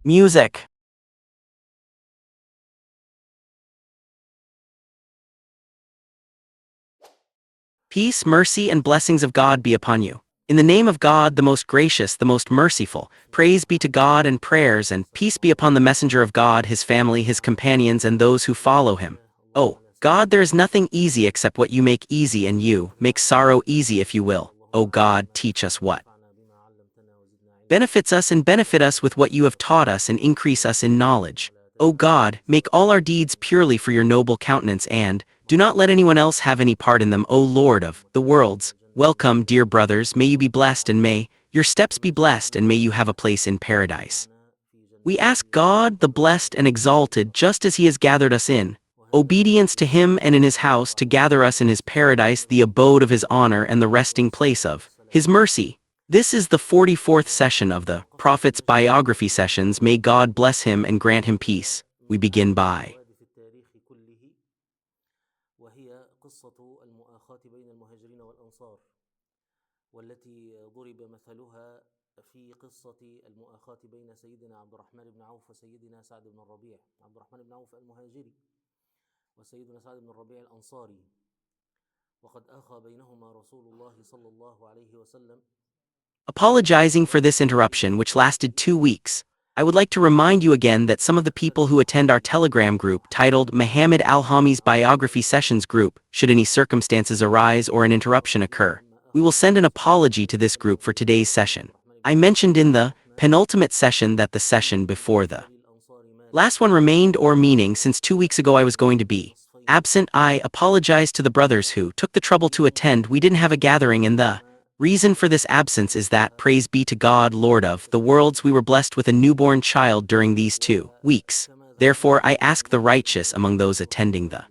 Music. Peace, mercy, and blessings of God be upon you. In the name of God, the most gracious, the most merciful, praise be to God and prayers and peace be upon the messenger of God, his family, his companions, and those who follow him. Oh, God, there is nothing easy except what you make easy, and you make sorrow easy if you will. O God, teach us what benefits us and benefit us with what you have taught us and increase us in knowledge. O God, make all our deeds purely for your noble countenance and do not let anyone else have any part in them, O Lord of the worlds. Welcome, dear brothers, may you be blessed and may your steps be blessed and may you have a place in paradise. We ask God, the blessed and exalted, just as he has gathered us in obedience to him and in his house, to gather us in his paradise, the abode of his honor and the resting place of his mercy. This is the 44th session of the Prophet's Biography sessions. May God bless him and grant him peace. We begin by والتي ضرب مثلها في قصة المؤاخاة بين سيدنا عبد الرحمن بن عوف وسيدنا سعد بن الربيع. عبد الرحمن بن عوف المهاجري وسيدنا سعد بن الربيع الأنصاري، وقد آخى بينهما رسول الله صلى الله عليه وسلم. apologizing for this interruption, which lasted 2 weeks. I would like to remind you again that some of the people who attend our Telegram group titled Muhammad Al-Hami's Biography Sessions group, should any circumstances arise or an interruption occur, we will send an apology to this group for today's session. I mentioned in the penultimate session that the session before the last one remained, or meaning since 2 weeks ago I was going to be absent. I apologize to the brothers who took the trouble to attend. We didn't have a gathering, and the reason for this absence is that, praise be to God, Lord of the worlds, we were blessed with a newborn child during these 2 weeks. Therefore I ask the righteous among those attending the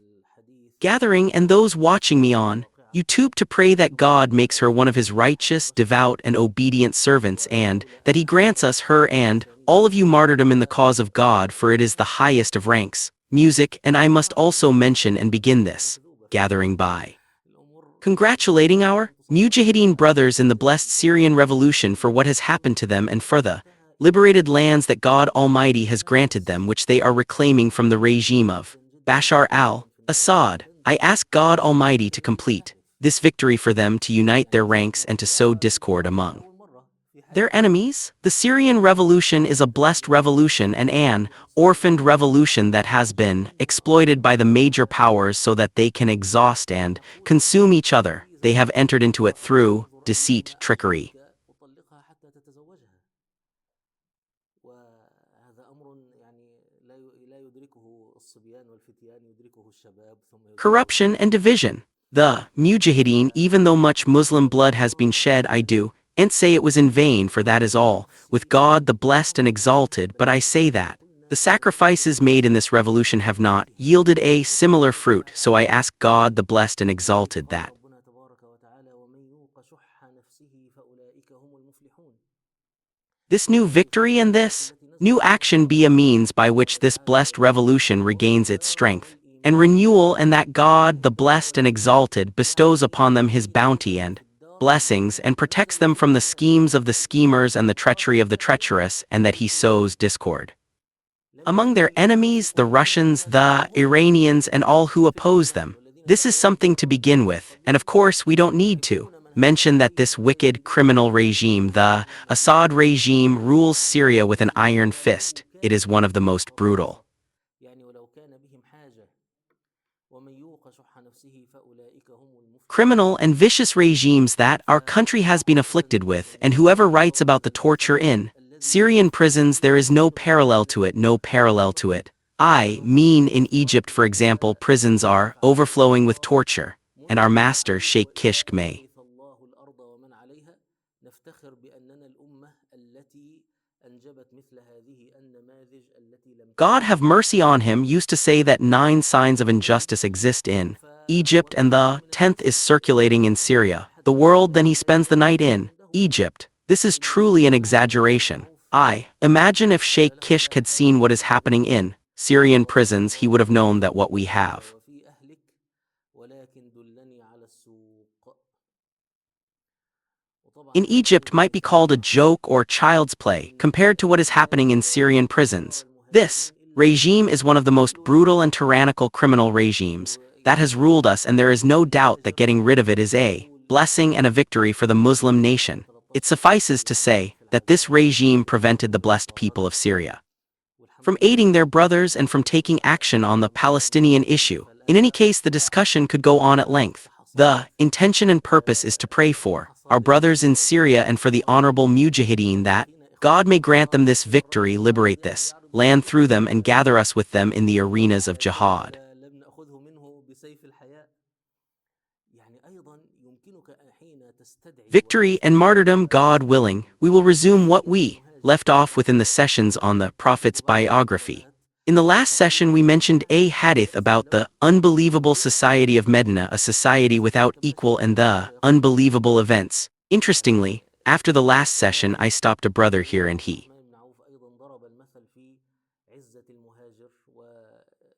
gathering and those watching me on YouTube to pray that God makes her one of his righteous, devout, and obedient servants, and that he grants us, her and all of you, martyrdom in the cause of God, for it is the highest of ranks. Music. And I must also mention and begin this gathering by congratulating our Mujahideen brothers in the blessed Syrian revolution for what has happened to them and for the liberated lands that God Almighty has granted them, which they are reclaiming from the regime of Bashar al-Assad. I ask God Almighty to complete this victory for them, to unite their ranks and to sow discord among their enemies. The Syrian revolution is a blessed revolution and an orphaned revolution that has been exploited by the major powers so that they can exhaust and consume each other. They have entered into it through deceit, trickery, corruption, and division. The Mujahideen, even though much Muslim blood has been shed, I do and say it was in vain, for that is all with God the blessed and exalted. But I say that the sacrifices made in this revolution have not yielded a similar fruit, so I ask God the blessed and exalted that this new victory and this new action be a means by which this blessed revolution regains its strength and renewal, and that God the blessed and exalted bestows upon them his bounty and blessings and protects them from the schemes of the schemers and the treachery of the treacherous, and that he sows discord among their enemies, the Russians, the Iranians, and all who oppose them. This is something to begin with, and of course we don't need to mention that this wicked criminal regime, the Assad regime, rules Syria with an iron fist. It is one of the most brutal, criminal, and vicious regimes that our country has been afflicted with, and whoever writes about the torture in Syrian prisons, there is no parallel to it, no parallel to it. I mean, in Egypt, for example, prisons are overflowing with torture, and our master Sheikh Kishk, may God have mercy on him, used to say that 9 signs of injustice exist in Egypt, and the 10th is circulating in Syria, the world. Then he spends the night in Egypt. This is truly an exaggeration. I imagine if Sheikh Kishk had seen what is happening in Syrian prisons, he would have known that what we have in Egypt might be called a joke or child's play compared to what is happening in Syrian prisons. This regime is one of the most brutal and tyrannical criminal regimes that has ruled us, and there is no doubt that getting rid of it is a blessing and a victory for the Muslim nation. It suffices to say that this regime prevented the blessed people of Syria from aiding their brothers and from taking action on the Palestinian issue. In any case, the discussion could go on at length. The intention and purpose is to pray for our brothers in Syria and for the honorable mujahideen that God may grant them this victory, liberate this land through them, and gather us with them in the arenas of jihad. Victory and martyrdom, God willing, we will resume what we left off within the sessions on the Prophet's biography. In the last session we mentioned a hadith about the unbelievable society of Medina, a society without equal, and the unbelievable events. Interestingly, after the last session I stopped a brother here and he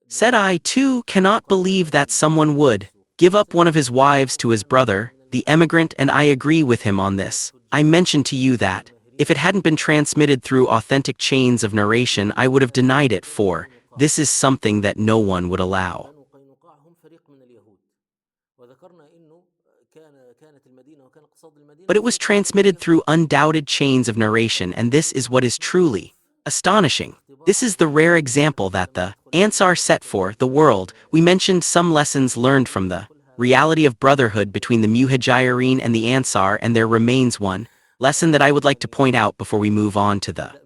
said, I too cannot believe that someone would give up one of his wives to his brother, the emigrant, and I agree with him on this. I mentioned to you that if it hadn't been transmitted through authentic chains of narration, I would have denied it, for this is something that no one would allow. But it was transmitted through undoubted chains of narration, and this is what is truly astonishing. This is the rare example that the Ansar set for the world. We mentioned some lessons learned from the reality of brotherhood between the Muhajirin and the Ansar, and there remains one lesson that I would like to point out before we move on to the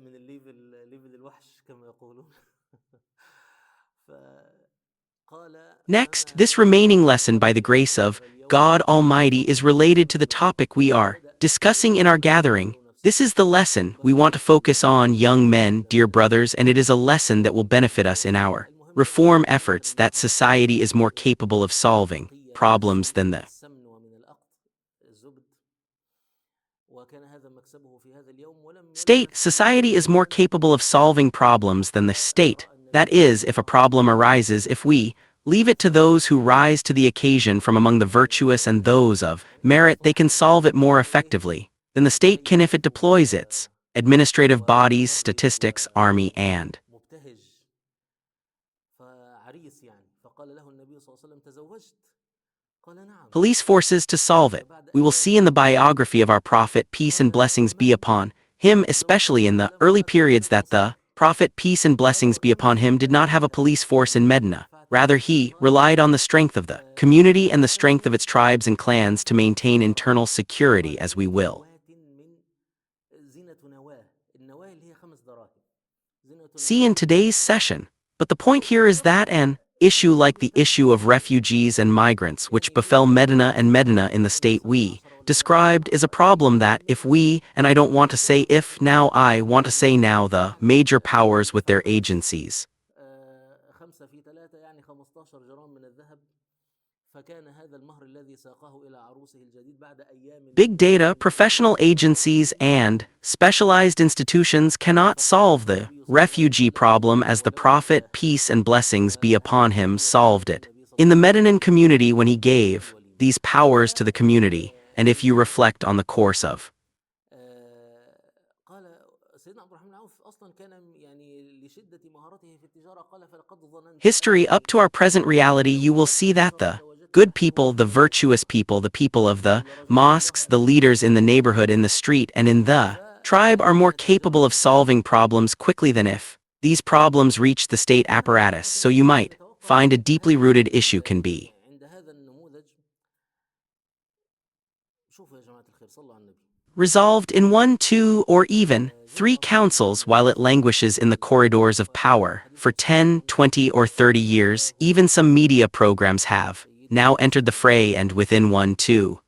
next. This remaining lesson, by the grace of God Almighty, is related to the topic we are discussing in our gathering. This is the lesson we want to focus on, young men, dear brothers, and it is a lesson that will benefit us in our reform efforts, that society is more capable of solving problems than the state. Society is more capable of solving problems than the state. That is, if a problem arises, if we leave it to those who rise to the occasion from among the virtuous and those of merit, they can solve it more effectively than the state can if it deploys its administrative bodies, statistics, army, and police forces to solve it. We will see in the biography of our Prophet, peace and blessings be upon him, especially in the early periods, that the Prophet, peace and blessings be upon him, did not have a police force in Medina. Rather, he relied on the strength of the community and the strength of its tribes and clans to maintain internal security, as we will see in today's session. But the point here is that an issue like the issue of refugees and migrants, which befell Medina in the state we described, is a problem that if we, and I don't want to say if now, I want to say now, the major powers with their agencies, big data, professional agencies, and specialized institutions cannot solve the refugee problem as the Prophet, peace and blessings be upon him, solved it in the Medinan community when he gave these powers to the community. And if you reflect on the course of history up to our present reality, you will see that the good people, the virtuous people, the people of the mosques, the leaders in the neighborhood, in the street, and in the tribe are more capable of solving problems quickly than if these problems reach the state apparatus. So you might find a deeply rooted issue can be resolved in 1, 2, or even 3 councils while it languishes in the corridors of power for 10, 20, or 30 years. Even some media programs have now entered the fray, and within 1, 2,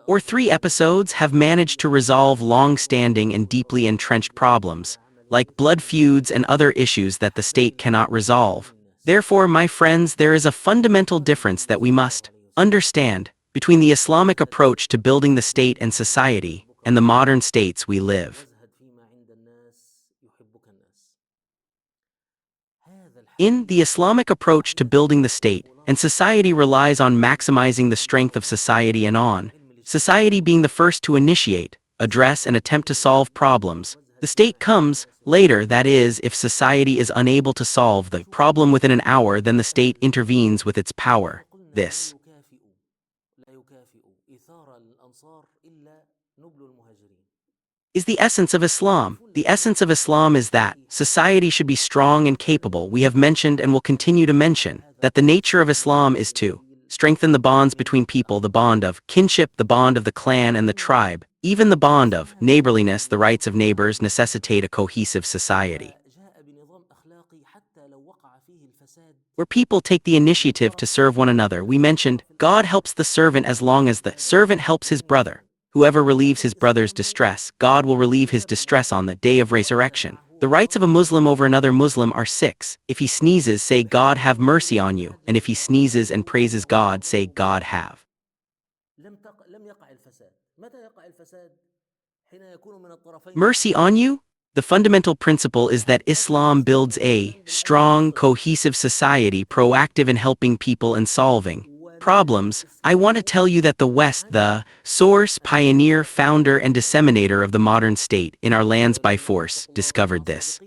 or 3 episodes have managed to resolve long-standing and deeply entrenched problems, like blood feuds and other issues that the state cannot resolve. Therefore, my friends, there is a fundamental difference that we must understand between the Islamic approach to building the state and society and the modern states we live In the Islamic approach to building the state, and society relies on maximizing the strength of society and on society being the first to initiate, address and attempt to solve problems. The state comes later, that is, if society is unable to solve the problem within an hour, then the state intervenes with its power. This is the essence of Islam. The essence of Islam is that society should be strong and capable. We have mentioned and will continue to mention that the nature of Islam is to strengthen the bonds between people, the bond of kinship, the bond of the clan and the tribe, even the bond of neighborliness. The rights of neighbors necessitate a cohesive society where people take the initiative to serve one another. We mentioned God helps the servant as long as the servant helps his brother. Whoever relieves his brother's distress, God will relieve his distress on the day of resurrection. The rights of a Muslim over another Muslim are 6. If he sneezes, say God have mercy on you, and if he sneezes and praises God, say God have mercy on you. The fundamental principle is that Islam builds a strong, cohesive society, proactive in helping people and solving problems. I want to tell you that the West, the source, pioneer, founder, and disseminator of the modern state in our lands by force, discovered this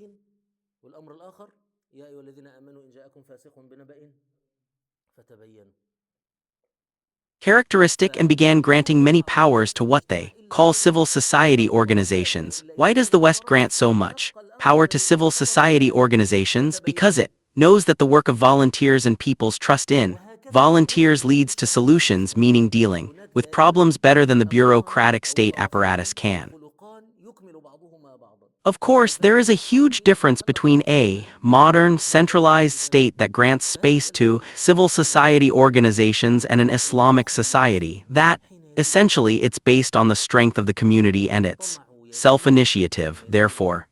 characteristic and began granting many powers to what they call civil society organizations. Why does the West grant so much power to civil society organizations? Because it knows that the work of volunteers and people's trust in volunteers leads to solutions, meaning dealing with problems better than the bureaucratic state apparatus can. Of course, there is a huge difference between a modern, centralized state that grants space to civil society organizations and an Islamic society that, essentially, it's based on the strength of the community and its self-initiative. Therefore,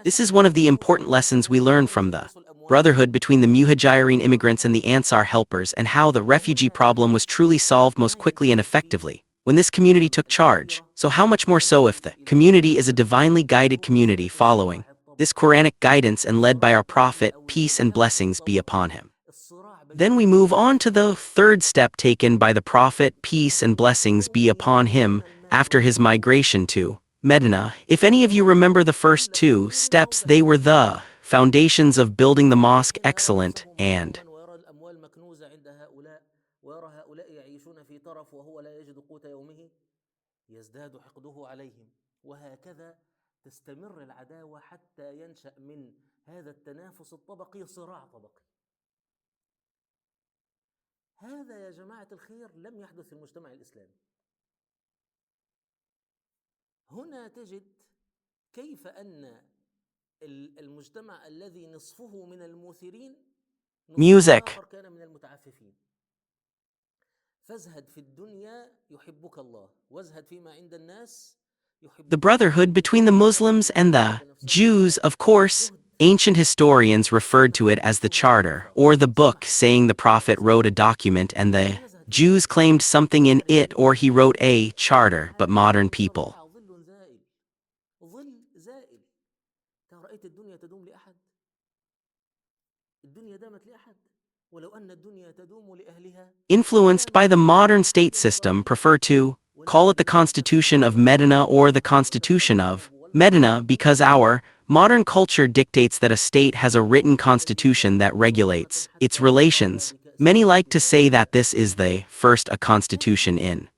this is one of the important lessons we learn from the brotherhood between the Muhajirin immigrants and the Ansar helpers, and how the refugee problem was truly solved most quickly and effectively when this community took charge. So how much more so if the community is a divinely guided community following this Quranic guidance and led by our Prophet, peace and blessings be upon him. Then we move on to the third step taken by the Prophet, peace and blessings be upon him, after his migration to Medina. If any of you remember the first 2 steps, they were the foundations of building the mosque excellent and هنا تجد كيف أن المجتمع الذي نصفه من الموثرين نصف music. آخر كان من المتعففين. فازهد في الدنيا يحبك الله وازهد فيما عند الناس يحبك. The brotherhood between the Muslims and the Jews, of course, ancient historians referred to it as the Charter, or the book, saying the Prophet wrote a document and the Jews claimed something in it, or he wrote a charter, but modern people influenced by the modern state system prefer to call it the Constitution of Medina or the Constitution of Medina, because our modern culture dictates that a state has a written constitution that regulates its relations. Many like to say that this is the first a constitution in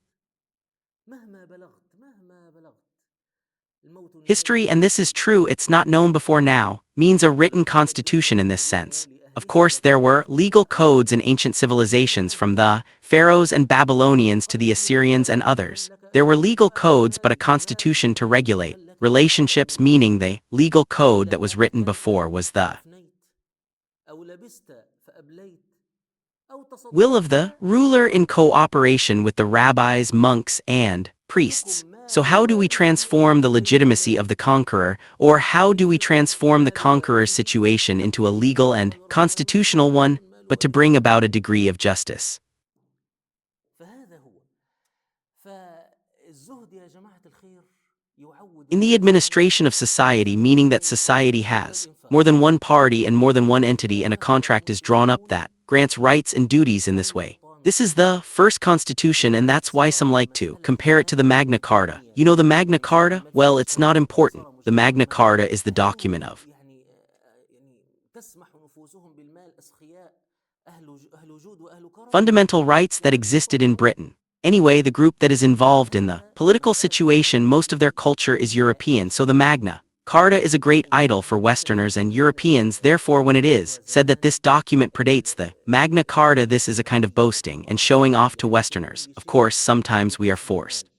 history, and this is true. It's not known before now, means a written constitution in this sense. Of course, there were legal codes in ancient civilizations, from the Pharaohs and Babylonians to the Assyrians and others. There were legal codes, but a constitution to regulate relationships, meaning the legal code that was written before was the will of the ruler in cooperation with the rabbis, monks, and priests. So how do we transform the legitimacy of the conqueror, or how do we transform the conqueror's situation into a legal and constitutional one, but to bring about a degree of justice? In the administration of society, meaning that society has more than one party and more than one entity, and a contract is drawn up that grants rights and duties in this way. This is the first constitution, and that's why some like to compare it to the Magna Carta. You know the Magna Carta? Well, it's not important. The Magna Carta is the document of fundamental rights that existed in Britain. Anyway, the group that is involved in the political situation, most of their culture is European, so the Magna Carta is a great idol for Westerners and Europeans. Therefore, when it is said that this document predates the Magna Carta, this is a kind of boasting and showing off to Westerners. Of course, sometimes we are forced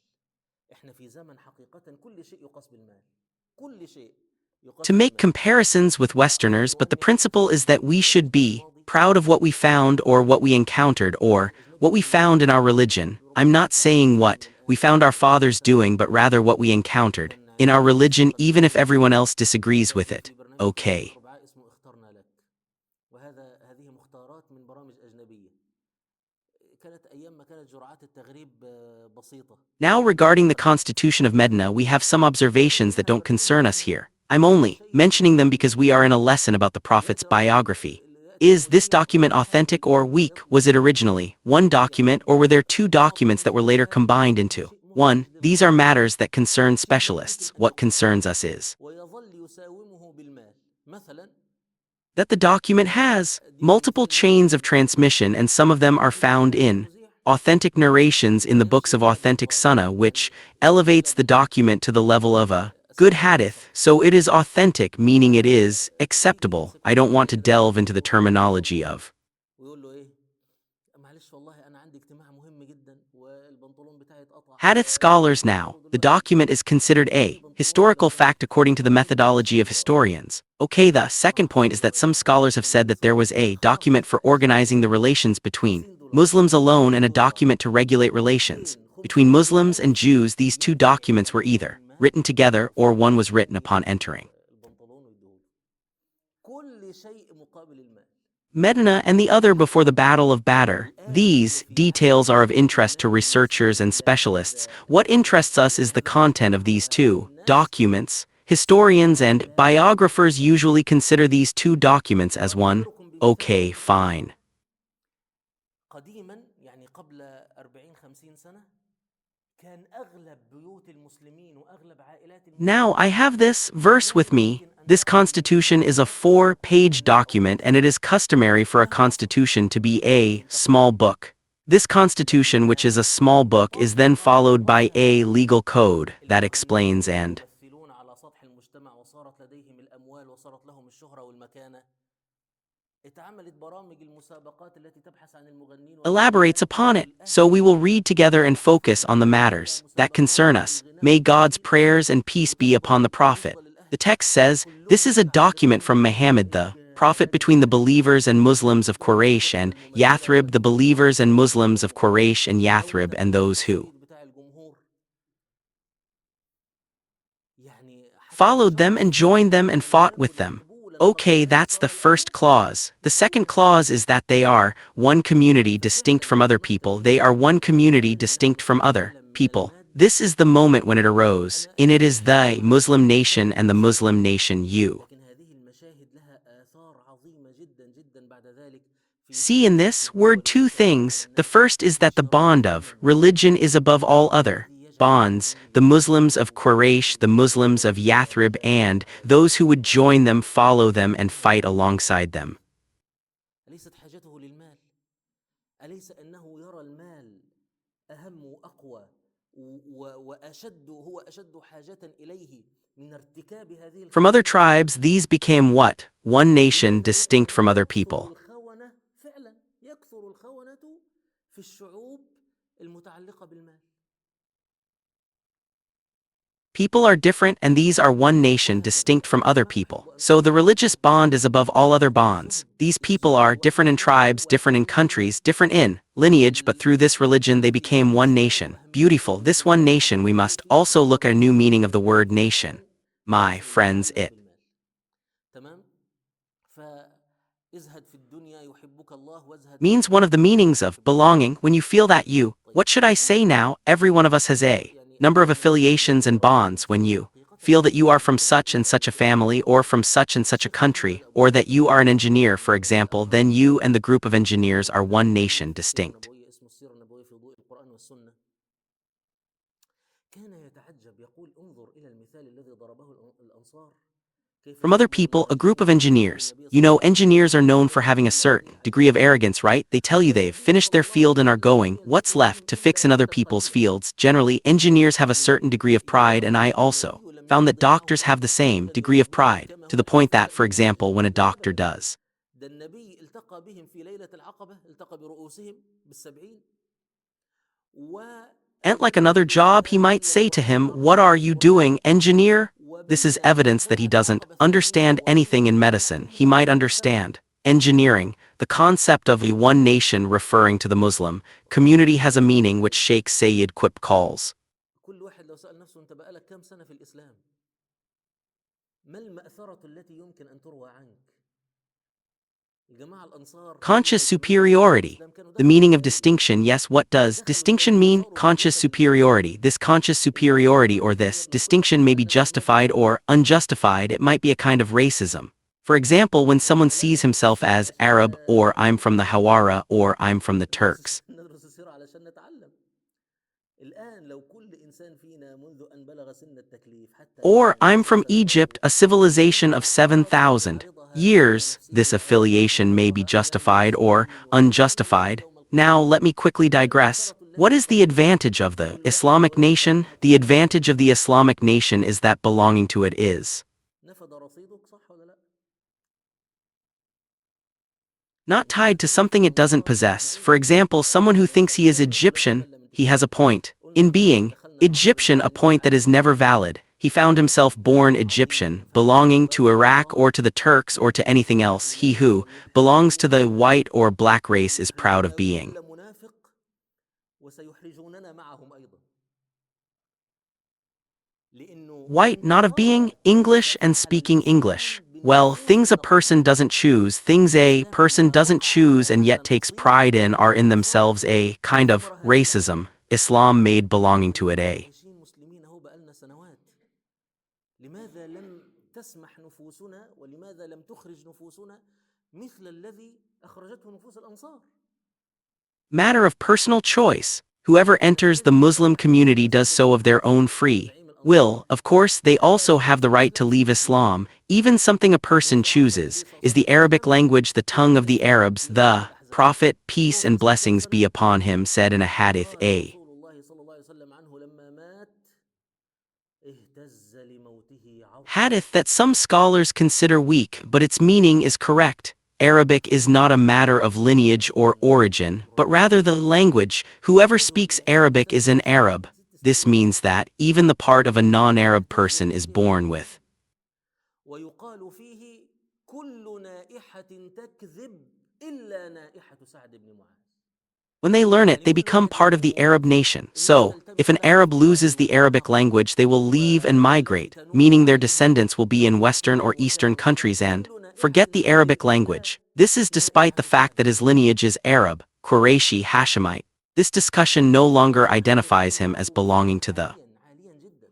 to make comparisons with Westerners, but the principle is that we should be proud of what we found, or what we encountered, or what we found in our religion. I'm not saying what we found our fathers doing, but rather what we encountered in our religion, even if everyone else disagrees with it. Okay. Now, regarding the Constitution of Medina, we have some observations that don't concern us here. I'm only mentioning them because we are in a lesson about the Prophet's biography. Is this document authentic or weak? Was it originally one document, or were there two documents that were later combined into one? These are matters that concern specialists. What concerns us is that the document has multiple chains of transmission, and some of them are found in authentic narrations in the books of authentic Sunnah, which elevates the document to the level of a good hadith, so it is authentic, meaning it is acceptable. I don't want to delve into the terminology of hadith scholars now. The document is considered a historical fact according to the methodology of historians. Okay, the second point is that some scholars have said that there was a document for organizing the relations between Muslims alone and a document to regulate relations between Muslims and Jews. These two documents were either written together, or one was written upon entering Medina and the other before the Battle of Badr. These details are of interest to researchers and specialists. What interests us is the content of these two documents. Historians and biographers usually consider these two documents as one. Okay, fine. Now I have this verse with me. This constitution is a 4-page document, and it is customary for a constitution to be a small book. This constitution, which is a small book, is then followed by a legal code that explains and elaborates upon it. So we will read together and focus on the matters that concern us. May God's prayers and peace be upon the Prophet. The text says, this is a document from Muhammad the Prophet between the believers and Muslims of Quraysh and Yathrib, the believers and Muslims of Quraysh and Yathrib, and those who followed them and joined them and fought with them. Okay, that's the first clause. The second clause is that they are one community distinct from other people. They are one community distinct from other people. This is the moment when it arose. In it is the Muslim nation and the Muslim nation you see in this word two things. The first is that the bond of religion is above all other bonds. The Muslims of Quraysh, the Muslims of Yathrib, and those who would join them, follow them, and fight alongside them. From other tribes, these became what? One nation distinct from other people. People are different, and these are one nation distinct from other people. So the religious bond is above all other bonds. These people are different in tribes, different in countries, different in lineage, but through this religion they became one nation. Beautiful. This one nation, we must also look at a new meaning of the word nation. My friends, it means one of the meanings of belonging. When you feel that what should I say now? Every one of us has a number of affiliations and bonds. When you feel that you are from such and such a family or from such and such a country, or that you are an engineer, for example, then you and the group of engineers are one nation distinct. النبوية اسمه السيرة النبوية في ضوء القرآن والسنة كان يتعجب يقول انظر إلى المثال الذي ضربه الأنصار كيف From other زعموا people, a أنهم group of يتبعون engineers. النبي You صلى know, الله عليه engineers are وسلم known for وكانوا having a يتبعون certain degree of arrogance, right? They tell you they've والنبي finished صلى their الله field and are عليه going, وسلم what's يقول left to fix in إلا other ردا people's قليلا fields? Generally, engineers have a certain يعني degree of إذا pride, and رأى I النبي also لم found that يرضى معه doctors have the فليتركه same الذي degree of يرضيه pride, كما to هو the point that, يفترق for بين example, when a الجهمية doctor أبدا does ده النبي التقى بهم في ليلة العقبة التقى برؤوسهم بالسبعين and like وأتبعوا another job, he الشهداء might قبل say to him, الرماة "What are you doing, engineer?" This is وبين evidence that he doesn't العقبة الثانية understand anything in وبين medicine. الحج He might العام الثاني understand engineering, the concept of a one nation referring to the Muslim community has a meaning which Sheikh Sayyid Qutb calls كل واحد لو سأل نفسه أنت بقالك كام سنة في الإسلام ما المأثرة التي يمكن أن تروى عنك الجماعة الأنصار قبل ما conscious يتمسكوا بدين superiority. الإسلام كانوا The دخلوا meaning of مكان distinction, yes, what does دخلوا مكان distinction mean? وصاروا Conscious قدوة بالنسبة لهم superiority. This conscious إذا رأى superiority or المهاجر this بن صدرة distinction may be الذي مات في justified or أحد unjustified. It might be a kind of racism. For example, when someone وإحنا لا sees ندرس himself السيرة as علشان Arab or I'm from the نتعلم Hawara or I'm from the Turks. ندرس السيرة علشان نتعلم الآن لو كل إنسان فينا منذ أن بلغ سن التكليف حتى Or مات I'm ليس from له Egypt, a ذنب civilization of وأعراض لم 7,000 يعرضها على years. نفسه This ولا على من affiliation may be عرضها على justified or المسلمين ولم يجد unjustified. يوم القيامة Now let me quickly ما digress. المأثرة What التي is the تنتج advantage of the كل واحد Islamic يقول أنت nation? معك The كام سنة advantage of the Islamic nation is that belonging to it is نفد رصيدك صح ولا لا not إحنا tied to كنا something it doesn't كأنصار إحنا possess. For قلنا example, someone who لما thinks he is استقبلنا الإسلام Egyptian, قبل he has a الانتخابات point. قلنا In لما being دخلنا معهم Egyptian, a point that is never valid. He found himself born Egyptian, belonging to Iraq or to the Turks or to anything else. He who belongs to the white or black race is proud of being كل منافق وسيحرجوننا معهم أيضا لأنه white, not of being انتظار English and سفعل speaking English. الإسلام Well, بالنفوس things a تقوى person doesn't choose, things a الإسلام person لما doesn't وقع choose and yet على takes نصيب pride in are in الأنصار themselves a kind of أثمر هذه racism. الثمرة Islam made belonging to it إحنا a عايشين مسلمين أهو بقالنا سنوات لماذا لم تسمح نفوسنا ولماذا لم تخرج نفوسنا مثل الذي أخرجته نفوس الأنصار matter of personal choice. Whoever enters the Muslim community does so of their own free will. Of course, they also have the right to leave Islam. Even something a person chooses. Is the Arabic language the tongue of the Arabs? The Prophet, peace and blessings be upon him, said in a hadith, قال a رسول الله صلى الله عليه وسلم عنه لما مات اهتز لموته عرشه hadith that some scholars consider weak, but its meaning is correct. Arabic is not a matter of lineage or origin, but rather the language. Whoever انظر speaks إحنا بقالنا Arabic is an 7 سنين Arab. 6 This سنين means that even the part of a non-Arab يهتز person is لموته born عرشه with. ويقال فيه كل نائحة تكذب إلا نائحة سعد بن معاذ When they learn it, يعني they كل become واحد part of فينا the هو Arab nation. الناس So, if تلتمس an له Arab الفتوى loses في the Arabic الفقه language, they will leave and والتي migrate, تنوب meaning their عليه descendants will be in Western or Eastern وتهوى countries and كل نائحة forget the تكذب Arabic إلا language. This is despite نائحة the fact سعد that بن his معاذ lineage is Arab, Qurayshi, Hashemite. This discussion no لماذا longer سعد بن identifies معاذ him as عنده مكانة belonging to the عاليا عاليا جدا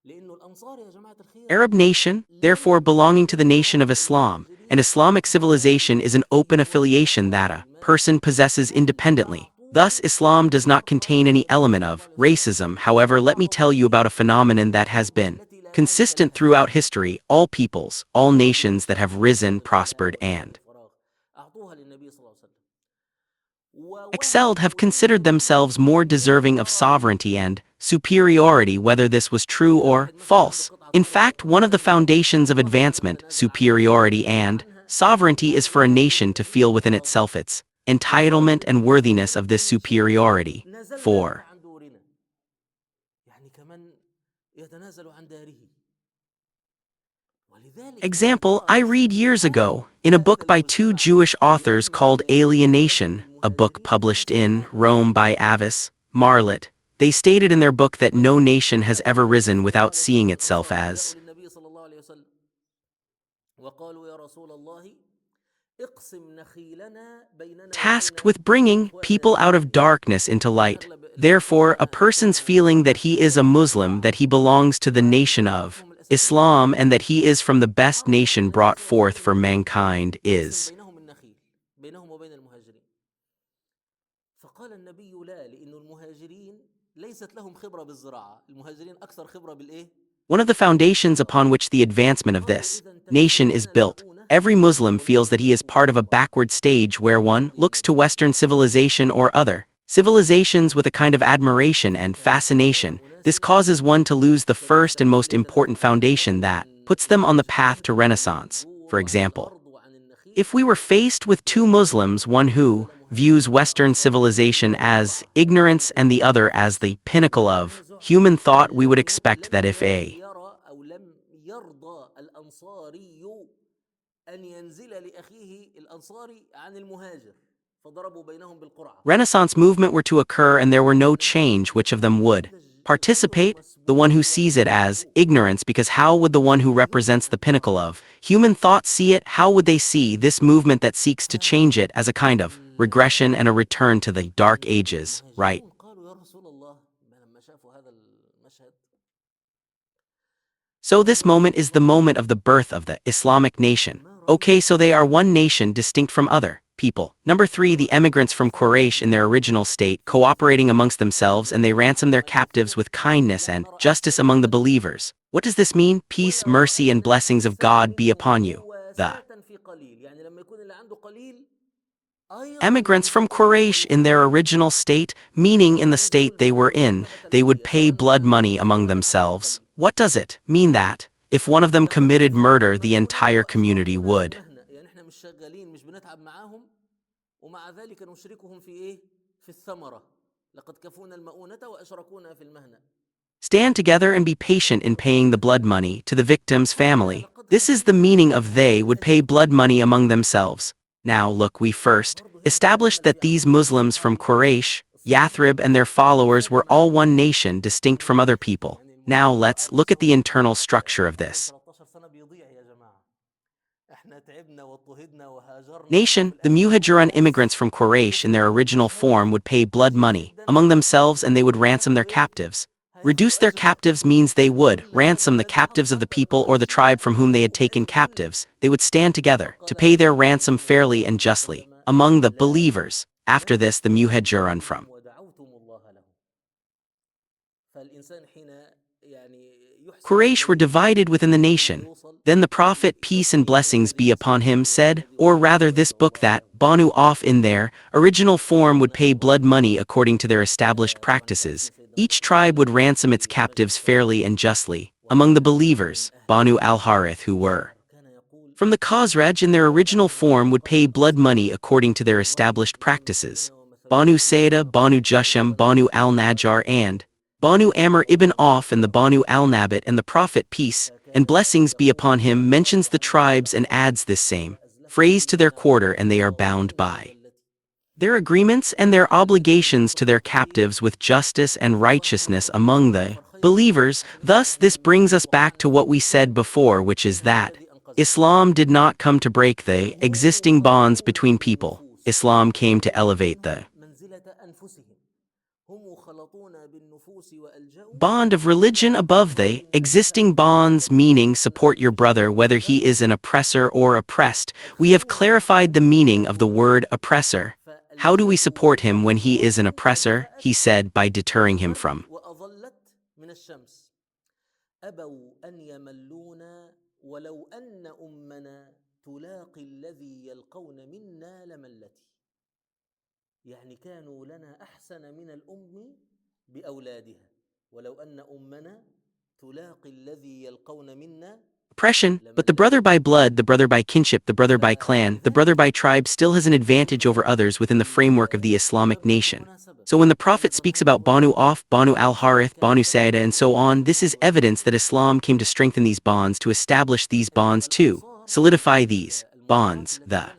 لأنه الأنصار يا جماعة الخير Arab nation, therefore لم belonging to the يكونوا nation of عربا Islam, and مهاجرين Islamic civilization is an open في وسط affiliation that أعراض a ما person possesses بل independently. Thus, أعطوه Islam does not الفرصة contain any النبي element صلى الله of عليه وسلم racism. However, let me tell وأعطوا you about a phenomenon that has الفرصة been التي لا ملك consistent لها throughout history. All peoples, all وهي nations that have مساحة risen, الغناء prospered, وسعة and الفراغ أعطوها للنبي صلى الله عليه وسلم excelled have ووهبوا considered للنبي themselves more deserving of الإمبراطورية sovereignty and superiority, whether this was true إذا or واحد مثلا عنده false. قطعة In أرض fact, one of the ومال foundations of ورفض advancement, يتنازل عنها superiority, ويدافع and عنها sovereignty is لأنه for a يريد nation to feel within الاحتفاظ itself its بالأرض entitlement and التي worthiness of this من شرفها superiority. نزلنا لك 4. عن دورنا يعني كمان يتنازل عن داره ولذلك Example, I يقاس read years ago, in a هذا book by two المجتمع Jewish authors لما called لقي هجرة Alienation, a book المهاجرين published in والأنصار Rome by Avis Marlitt. They stated in their book that no nation has جاء ever النبي risen صلى الله without عليه seeing وسلم itself الأنصار جاءوا as للنبي صلى الله عليه وسلم وقالوا يا رسول الله اقسم نخيلنا بيننا وبين tasked with bringing إخواننا people out of المسلمين. darkness into light. أغلب Therefore, a العلماء person's ذكروا feeling that أن he is a Muslim, that he belongs to the nation of وهدفهم الأساسي هو Islam, and that he is from the best عرض nation النبي brought صلى الله عليه forth for وسلم mankind يقسم is. بينهم النخيل بينهم وبين المهاجرين. فقال النبي لا، لأن المهاجرين ليست لهم خبرة بالزراعة، المهاجرين أكثر خبرة بالإيه؟ One of the foundations upon which the advancement of قالوا this إذا nation is تكفلون built. المؤونة Every Muslim feels that he is ومنعتم part of a الضرورة backward stage where one looks to وغيرهم Western civilization or other civilizations with a kind of admiration and فكان fascination. This مناسبا causes one to lose the first and most important لتكفلنا foundation that من puts them on the path المهاجرين to عن Renaissance. For البذور وعن example, الأرض وعن النخيل، if we were faced with two ولكن Muslims, one who قال views مهاجرون Western وأنصار civilization إلا as أربعة، ignorance ذلك and the other التنازع as the pinnacle of التنازع human thought, we would لأنه expect that if a يرى أو لم يرضى الأنصاري أن ينزل لأخيه الأنصاري عن المهاجر، فضربوا بينهم بالقرعة. Renaissance movement were to occur and there were no change which of them would participate, the one who sees it as ignorance, because how would the one who represents the pinnacle of human thought see it? How would they see this movement that seeks to change it as a kind of regression and a return to the dark ages, right? المهاجرون قالوا يا رسول الله لما شافوا هذا المشهد، So this moment is the moment of the birth of the Islamic nation. Okay, so they are one nation distinct from other people. Number 3, the emigrants from Quraysh in their original state cooperating amongst themselves, and they ransom their captives with kindness and justice among the believers. What does this mean? Peace, mercy, and blessings of God be upon you. The مواساة في قليل، يعني لما يكون اللي عنده قليل أيضا emigrants from ينفقون Quraysh in their original state, meaning in the state they were in, they would pay blood money among themselves. What does it mean that, if one of them committed murder, the entire community would? يعني احنا مش شغالين، مش بنتعب معاهم ومع ذلك نشركهم في ايه؟ في الثمرة. لقد كفونا المؤونة وأشركونا في المهنة. Stand together and be patient in paying the blood money to the victim's family. This is the meaning of they would pay blood money among themselves. Now look, we first established that these Muslims from Quraysh, Yathrib, and their followers were all one nation distinct from other people. Now let's look at the internal structure of this 13 سنة بيضيع يا جماعة. احنا تعبنا واضطهدنا وهاجرنا. nation. The Muhajirun immigrants from Quraysh in their original form would pay blood money among themselves, and they would ransom their captives. Reduce their captives means they would ransom the captives of the people or the tribe from whom they had taken captives. They would stand together to pay their ransom fairly and justly among the believers. After this, the Muhajirun from ودعوتم الله له. فالإنسان حين يعني يحسن Quraysh were إليه divided within the nation. يوصل Then the Prophet, peace and blessings be upon him, said, or rather this book, that Banu off in their original form would pay blood money according to their established practices. Each tribe would ransom its captives fairly and justly among the believers. Banu al-Harith, who were كان يقول from the Khazraj in their original form, would pay blood money according to their established practices. Banu Seerah, Banu Jusham, Banu al-Najjar, and Banu Amr ibn Auf, and the Banu al-Nabit, and the Prophet, peace and blessings be upon him, mentions the tribes and adds this same phrase to their quarter, and they are bound by their agreements and their obligations to their captives with justice and righteousness among the believers. Thus, this brings us back to what we said before, which is that Islam did not come to break the existing bonds between people. Islam came to elevate the منزلة أنفسهم هم خلطون بالنفوس وألجأوا bond of religion above the existing bonds, meaning support your brother whether he is an oppressor or oppressed. We have clarified the meaning of the word oppressor. How do we support him when he is an oppressor? He said, by deterring him from وأظلت من الشمس أبوا أن يملونا ولو أن أمنا تلاقي الذي يلقون منا لملتي. يعني كانوا لنا أحسن من الأم بأولادها، ولو أن أمنا تلاقي الذي يلقون منا. oppression, but the brother by blood, the brother by kinship, the brother by clan, the brother by tribe still has an advantage over others within the framework of the Islamic nation. So when the Prophet speaks about Banu Auf, Banu al-Harith, Banu Sa'idah, and so on, this is evidence that Islam came to strengthen these bonds, to establish these bonds too, solidify these bonds. The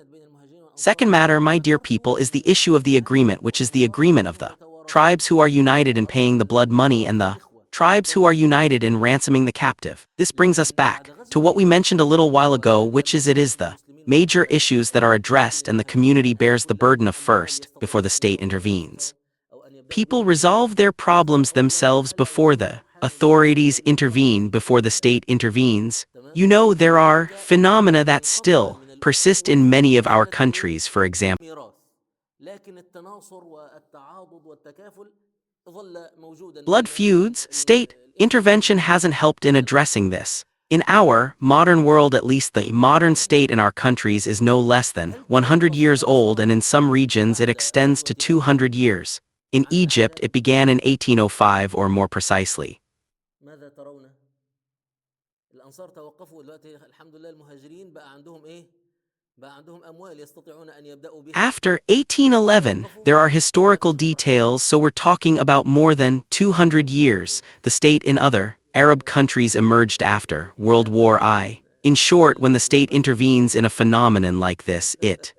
second matter, my dear people, is the issue of the agreement, which is the agreement of the tribes who are united in paying the blood money and the tribes who are united in ransoming the captive. This brings us back to what we mentioned a little while ago, which is it is the major issues that are addressed and the community bears the burden of first, before the state intervenes. People resolve their problems themselves before the authorities intervene before the state intervenes. You know, there are phenomena that still persist in many of our countries, for example. Blood feuds, state intervention hasn't helped in addressing this. In our modern world, at least the modern state in our countries is no less than 100 years old, and in some regions it extends to 200 years. In Egypt, it began in 1805 or more precisely. After 1811, there are historical details, so we're talking about more than 200 years. The state in other Arab countries emerged after World War I. In short, when the state intervenes in a phenomenon like this, it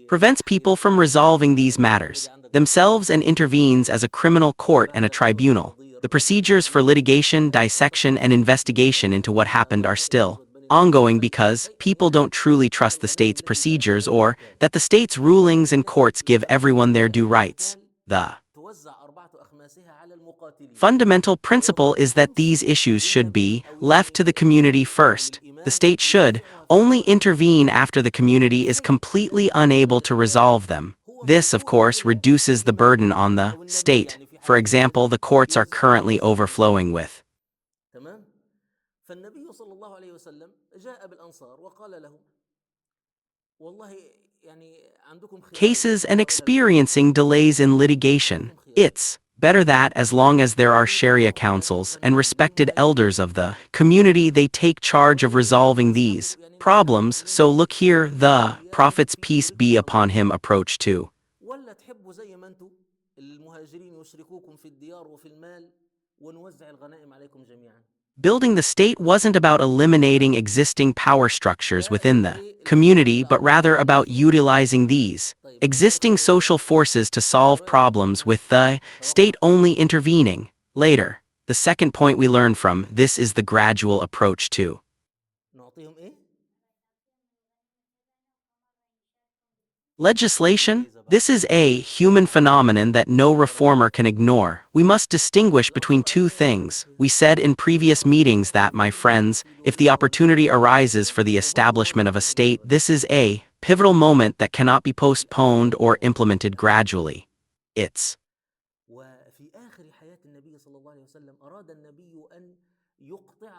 prevents people from resolving these matters themselves and intervenes as a criminal court and a tribunal. The procedures for litigation, dissection, and investigation into what happened are still ongoing because people don't truly trust the state's procedures or that the state's rulings and courts give everyone their due rights. The fundamental principle is that these issues should be left to the community first. The state should only intervene after the community is completely unable to resolve them. This, of course, reduces the burden on the state. For example, the courts are currently overflowing with cases and experiencing delays in litigation. It's better that, as long as there are Sharia councils and respected elders of the community, they take charge of resolving these problems. So look here, the Prophet's peace be upon him approach to building the state wasn't about eliminating existing power structures within the community, but rather about utilizing these existing social forces to solve problems, with the state only intervening later. The second point we learn from this is the gradual approach to legislation. This is a human phenomenon that no reformer can ignore. We must distinguish between two things. We said in previous meetings that, my friends, if the opportunity arises for the establishment of a state, this is a pivotal moment that cannot be postponed or implemented gradually. It's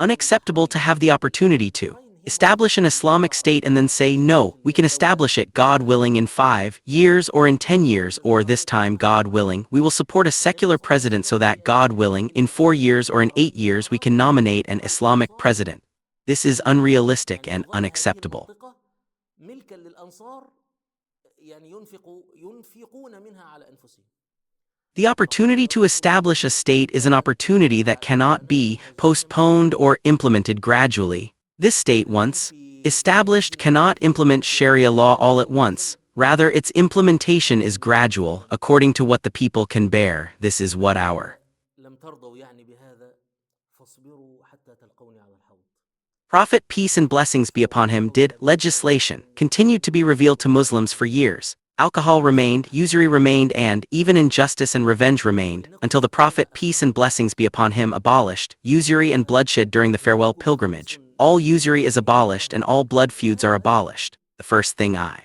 unacceptable to have the opportunity to establish an Islamic State and then say, no, we can establish it, God willing, in 5 years or in 10 years, or this time, God willing, we will support a secular president so that, God willing, in 4 years or in 8 years we can nominate an Islamic president. This is unrealistic and unacceptable. The opportunity to establish a state is an opportunity that cannot be postponed or implemented gradually. This state, once established, cannot implement Sharia law all at once. Rather, its implementation is gradual, according to what the people can bear. This is what our Prophet, peace and blessings be upon him, did. Legislation continued to be revealed to Muslims for years. Alcohol remained, usury remained, and even injustice and revenge remained, until the Prophet, peace and blessings be upon him, abolished usury and bloodshed during the farewell pilgrimage. All usury is abolished and all blood feuds are abolished. The first thing I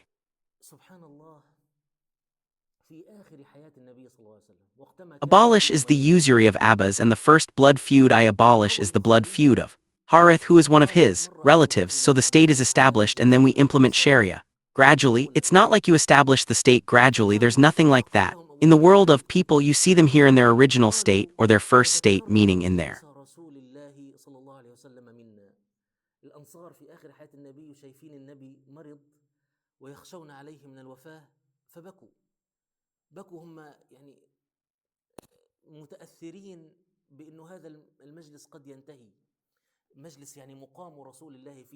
abolish is the usury of Abbas, and the first blood feud I abolish is the blood feud of Harith, who is one of his relatives. So the state is established and then we implement Sharia. Gradually, it's not like you establish the state gradually, there's nothing like that. In the world of people, you see them here in their original state, or their first state, meaning in their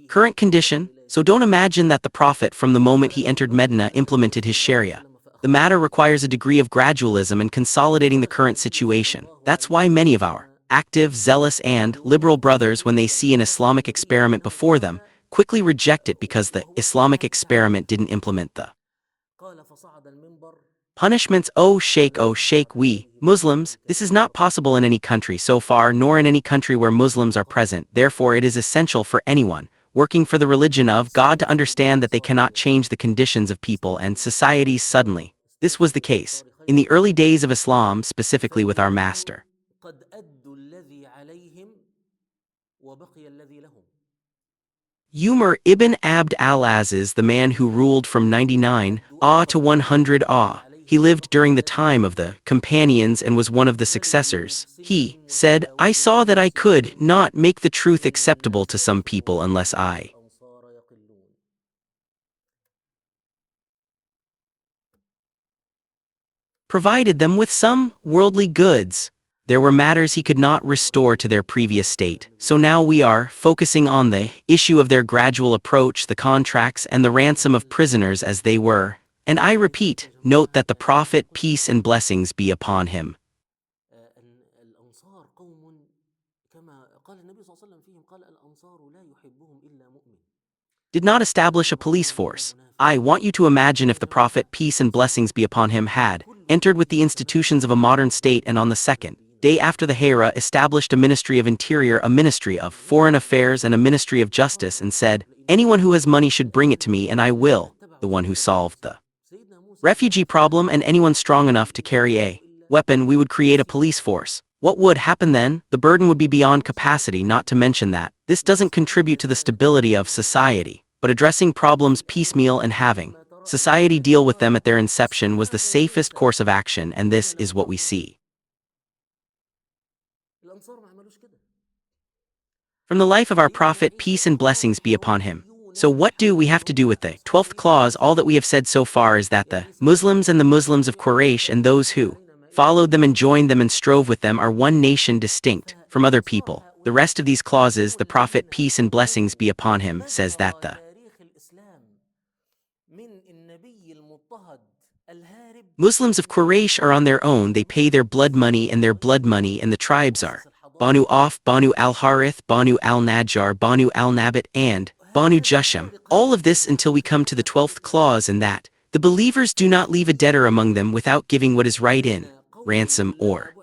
current condition. So don't imagine that the Prophet, from the moment he entered Medina, implemented his Sharia. The matter requires a degree of gradualism and consolidating the current situation. That's why many of our Active, zealous and liberal brothers, when they see an Islamic experiment before them, quickly reject it because the Islamic experiment didn't implement the punishments. Oh Sheikh, we, Muslims, this is not possible in any country so far, nor in any country where Muslims are present. Therefore it is essential for anyone working for the religion of God to understand that they cannot change the conditions of people and societies suddenly. This was the case in the early days of Islam, specifically with our master. Umar ibn Abd al-Aziz, the man who ruled from 99 to 100 He lived during the time of the companions and was one of the successors. He said, I saw that I could not make the truth acceptable to some people unless I provided them with some worldly goods. There were matters he could not restore to their previous state, so now we are focusing on the issue of their gradual approach, the contracts and the ransom of prisoners as they were. And I repeat, note that the Prophet, peace and blessings be upon him, did not establish a police force. I want you to imagine if the Prophet, peace and blessings be upon him, had entered with the institutions of a modern state and on the second day after the Hijrah established a ministry of interior, a ministry of foreign affairs and a ministry of justice, and said, anyone who has money should bring it to me and I will, the one who solved the refugee problem, and anyone strong enough to carry a weapon, we would create a police force. What would happen then? The burden would be beyond capacity, not to mention that this doesn't contribute to the stability of society, but addressing problems piecemeal and having society deal with them at their inception was the safest course of action, and this is what we see from the life of our Prophet, peace and blessings be upon him. So what do we have to do with the 12th clause? All that we have said so far is that the Muslims and the Muslims of Quraysh and those who followed them and joined them and strove with them are one nation distinct from other people. The rest of these clauses, the Prophet, peace and blessings be upon him, says that the Muslims of Quraysh are on their own, they pay their blood money, and the tribes are Banu Auf, Banu al-Harith, Banu al-Najjar, Banu al-Nabit, and Banu Jusham. All of this until we come to the 12th clause, and that the believers do not leave a debtor among them without giving what is right in ransom or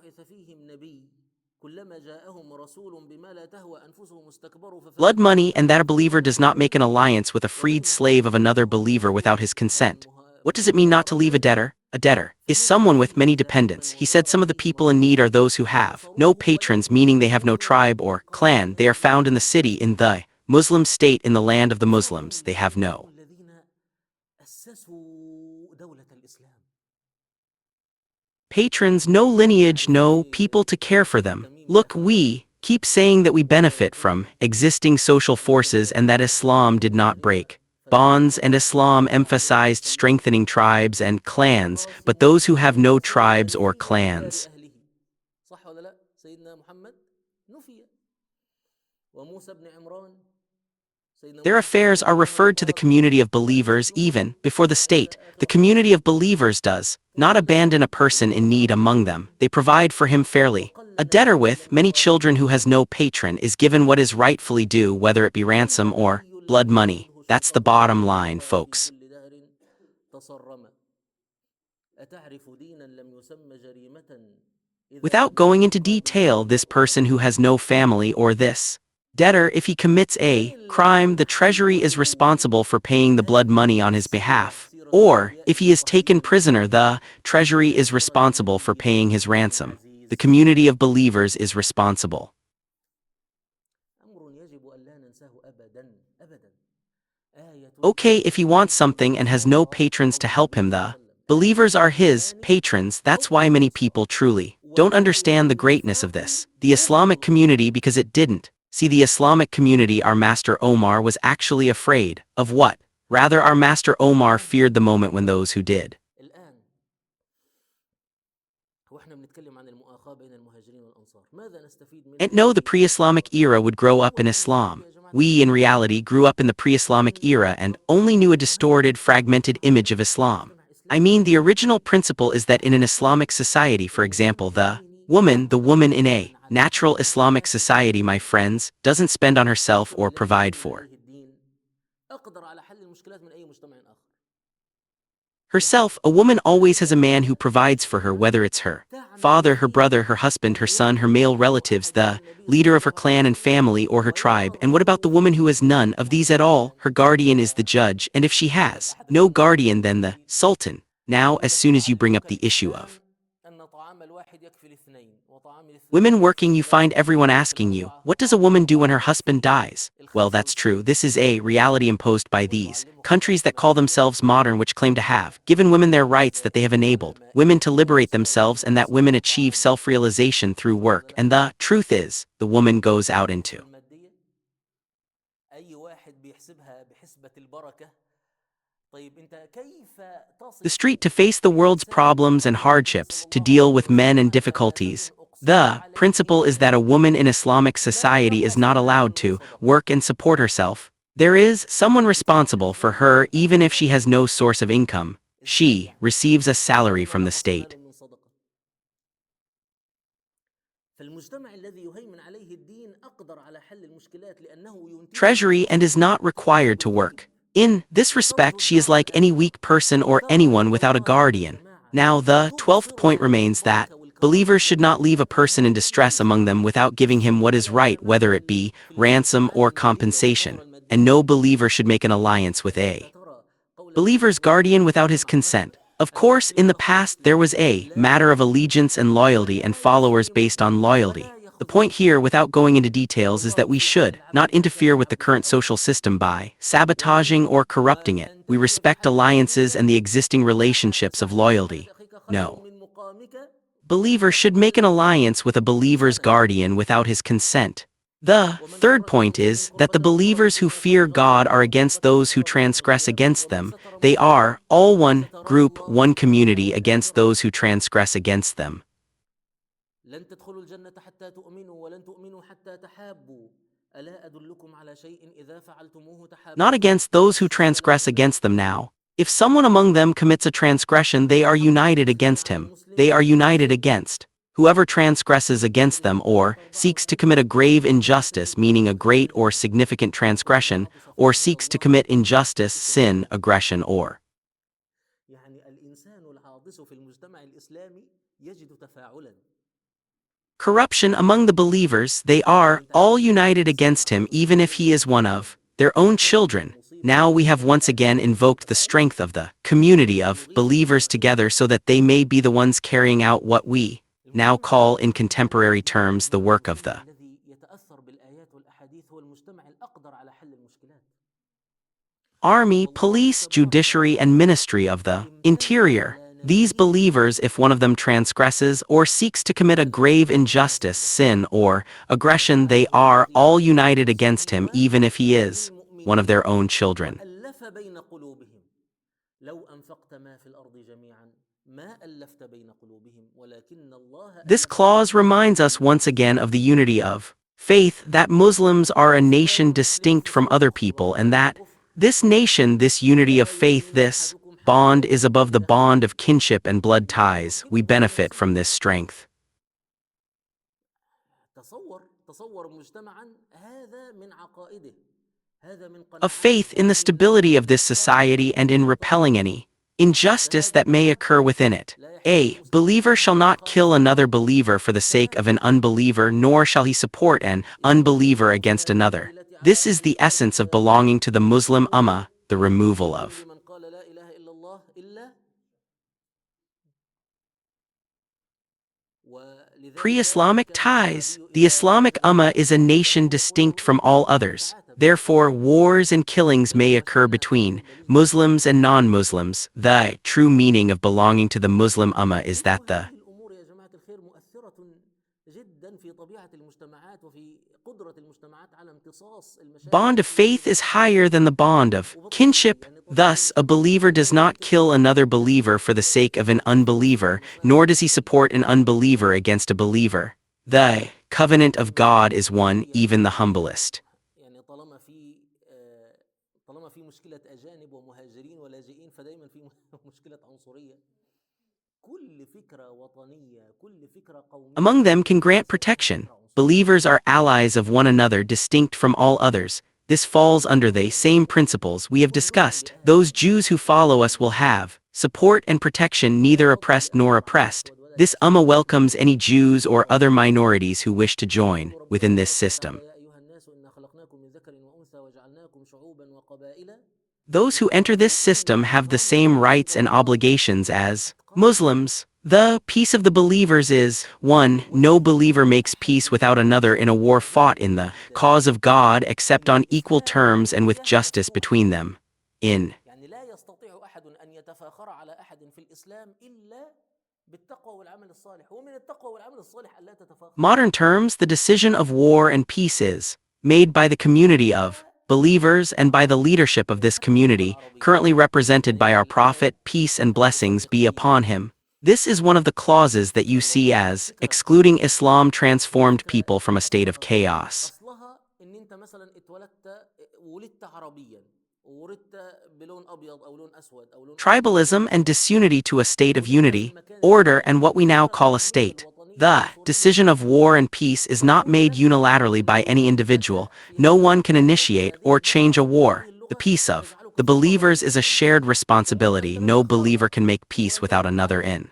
blood money, and that a believer does not make an alliance with a freed slave of another believer without his consent. What does it mean not to leave a debtor? A debtor is someone with many dependents. He said some of the people in need are those who have no patrons, meaning they have no tribe or clan. They are found in the city, in the Muslim state, in the land of the Muslims. They have no patrons, no lineage, no people to care for them. Look, we keep saying that we benefit from existing social forces and that Islam did not break bonds, and Islam emphasized strengthening tribes and clans, but those who have no tribes or clans, their affairs are referred to the community of believers even before the state. The community of believers does not abandon a person in need among them. They provide for him fairly. A debtor with many children who has no patron is given what is rightfully due, whether it be ransom or blood money. That's the bottom line, folks. Without going into detail, this person who has no family or this debtor, if he commits a crime, the treasury is responsible for paying the blood money on his behalf. Or, if he is taken prisoner, the treasury is responsible for paying his ransom. The community of believers is responsible. Okay, if he wants something and has no patrons to help him, the believers are his patrons. That's why many people truly don't understand the greatness of this, the Islamic community, because it didn't see the Islamic community. Our master Omar was actually afraid of what? Rather, our master Omar feared the moment when those who did and know the pre-Islamic era would grow up in Islam. We, in reality, grew up in the pre-Islamic era and only knew a distorted, fragmented image of Islam. I mean, the original principle is that in an Islamic society, for example, the woman in a natural Islamic society, my friends, doesn't spend on herself or provide for herself. A woman always has a man who provides for her, whether it's her father, her brother, her husband, her son, her male relatives, the leader of her clan and family, or her tribe. And what about the woman who has none of these at all? Her guardian is the judge, and if she has no guardian, then the sultan. Now, as soon as you bring up the issue of women working, you find everyone asking you, what does a woman do when her husband dies? Well, that's true. This is a reality imposed by these countries that call themselves modern, which claim to have given women their rights, that they have enabled women to liberate themselves, and that women achieve self-realization through work. And the truth is, the woman goes out into the street to face the world's problems and hardships, to deal with men and difficulties. The principle is that a woman in Islamic society is not allowed to work and support herself. There is someone responsible for her, even if she has no source of income. She receives a salary from the state, treasury, and is not required to work. In this respect, she is like any weak person or anyone without a guardian. Now, the 12th point remains that believers should not leave a person in distress among them without giving him what is right, whether it be ransom or compensation. And no believer should make an alliance with a believer's guardian without his consent. Of course, in the past there was a matter of allegiance and loyalty and followers based on loyalty. The point here, without going into details, is that we should not interfere with the current social system by sabotaging or corrupting it. We respect alliances and the existing relationships of loyalty. No believer should make an alliance with a believer's guardian without his consent. The third point is that the believers who fear God are against those who transgress against them. They are all one group, one community against those who transgress against them. Not against those who transgress against them. Now, if someone among them commits a transgression, they are united against him. They are united against whoever transgresses against them or seeks to commit a grave injustice, meaning a great or significant transgression, or seeks to commit injustice, sin, aggression, or corruption among the believers. They are all united against him, even if he is one of their own children. Now we have once again invoked the strength of the community of believers together so that they may be the ones carrying out what we now call in contemporary terms the work of the army, police, judiciary, and ministry of the interior. These believers, if one of them transgresses or seeks to commit a grave injustice, sin, or aggression, they are all united against him, even if he is one of their own children. This clause reminds us once again of the unity of faith, that Muslims are a nation distinct from other people, and that this nation, this unity of faith, this bond is above the bond of kinship and blood ties. We benefit from this strength of faith in the stability of this society and in repelling any injustice that may occur within it. A believer shall not kill another believer for the sake of an unbeliever, nor shall he support an unbeliever against another. This is the essence of belonging to the Muslim Ummah, the removal of pre-Islamic ties. The Islamic Ummah is a nation distinct from all others. Therefore, wars and killings may occur between Muslims and non-Muslims. The true meaning of belonging to the Muslim Ummah is that the bond of faith is higher than the bond of kinship. Thus, a believer does not kill another believer for the sake of an unbeliever, nor does he support an unbeliever against a believer. The covenant of God is one, even the humblest among them can grant protection. believers are allies of one another distinct from all others. This falls under the same principles we have discussed. Those Jews who follow us will have support and protection, neither oppressed nor oppressed. This Ummah welcomes any Jews or other minorities who wish to join within this system. Those who enter this system have the same rights and obligations as Muslims. The peace of the believers is 1. No believer makes peace without another in a war fought in the cause of God except on equal terms and with justice between them. In يعني لا يستطيع أحد أن يتفاخر على أحد في الإسلام إلا بالتقوى والعمل الصالح، ومن التقوى والعمل الصالح ألا تتفاخر. modern terms, the decision of war and peace is made by the community of believers and by the leadership of this community, currently represented by our Prophet, peace and blessings be upon him. This is one of the clauses that you see as excluding Islam transformed people from a state of chaos. أصلها إن أنت مثلا ولدت عربيا وولدت بلون أبيض أو لون أسود أو لون Tribalism and disunity to a state of unity, order and what we now call a state. The decision of war and peace is not made unilaterally by any individual. No one can initiate or change a war. The peace of the believers is a shared responsibility. No believer can make peace without another in.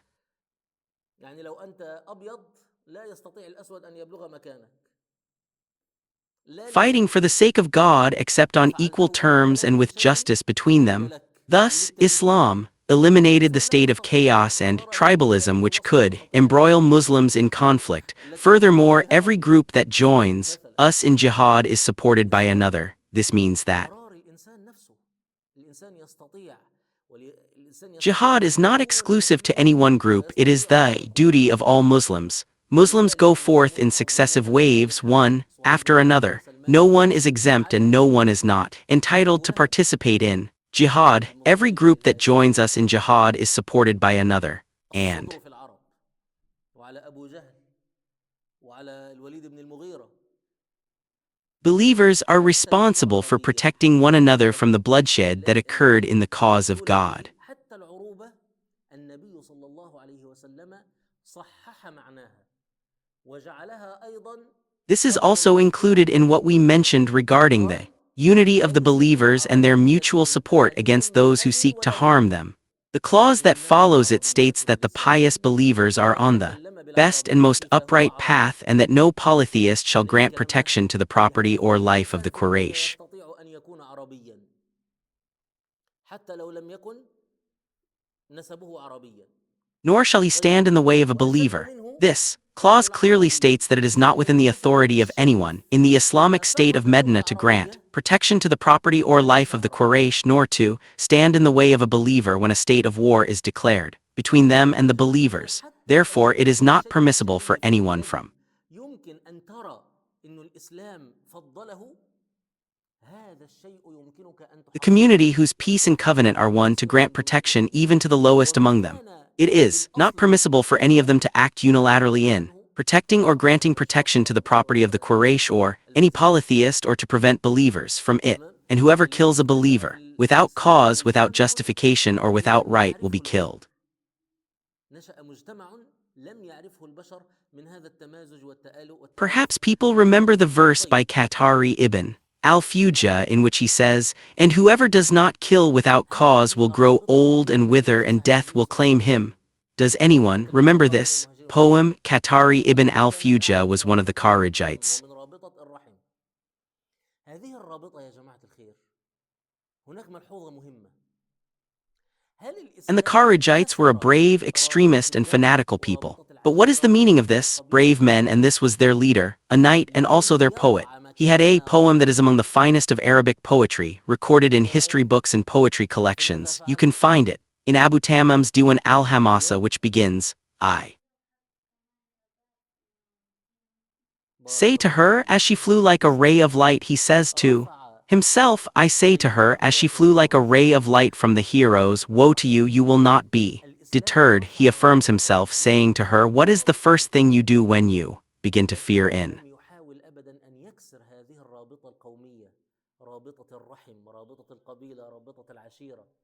يعني لو أنت أبيض لا يستطيع الأسود أن يبلغ مكانك. Fighting for the sake of God except on equal terms and with justice between them. Thus, Islam eliminated the state of chaos and tribalism which could embroil Muslims in conflict. Furthermore, every group that joins us in jihad is supported by another. This means that jihad is not exclusive to any one group, it is the duty of all Muslims. Muslims go forth in successive waves, one after another. No one is exempt and no one is not entitled to participate in jihad. Every group that joins us in jihad is supported by another. And believers are responsible for protecting one another from the bloodshed that occurred in the cause of God. This is also included in what we mentioned regarding the unity of the believers and their mutual support against those who seek to harm them. The clause that follows it states that the pious believers are on the best and most upright path and that no polytheist shall grant protection to the property or life of the Quraysh. Nor shall he stand in the way of a believer. This clause clearly states that it is not within the authority of anyone in the Islamic State of Medina to grant protection to the property or life of the Quraysh, nor to stand in the way of a believer when a state of war is declared between them and the believers. Therefore, it is not permissible for anyone from the community whose peace and covenant are one to grant protection even to the lowest among them. It is not permissible for any of them to act unilaterally in protecting or granting protection to the property of the Quraysh or any polytheist or to prevent believers from it, and whoever kills a believer, without cause, without justification, or without right will be killed. Perhaps people remember the verse by Qatari ibn al-Fujah in which he says, "And whoever does not kill without cause will grow old and wither and death will claim him." Does anyone remember this poem? Qatari ibn al-Fujah was one of the Kharijites. And the Kharijites were a brave, extremist, and fanatical people. But what is the meaning of this? Brave men, and this was their leader, a knight and also their poet. He had a poem that is among the finest of Arabic poetry, recorded in history books and poetry collections. You can find it in Abu Tammam's Diwan al-Hamasa, which begins, "I say to her as she flew like a ray of light." He says to himself, "I say to her as she flew like a ray of light from the heroes, woe to you, you will not be deterred." He affirms himself, saying to her, "What is the first thing you do when you begin to fear in